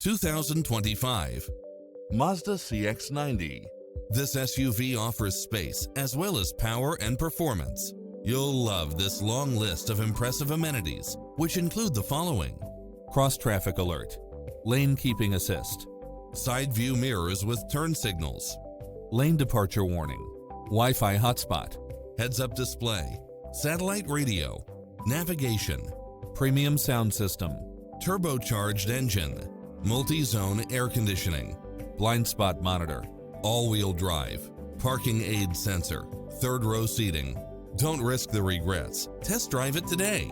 2025 Mazda CX-90. This SUV offers space as well as power and performance. You'll love this long list of impressive amenities, which include the following: cross-traffic alert, lane keeping assist, side view mirrors with turn signals, lane departure warning, Wi-Fi hotspot, heads-up display, satellite radio, navigation, premium sound system, turbocharged engine, multi-zone air conditioning, blind spot monitor, all-wheel drive, parking aid sensor, third row seating. Don't risk the regrets. Test drive it today.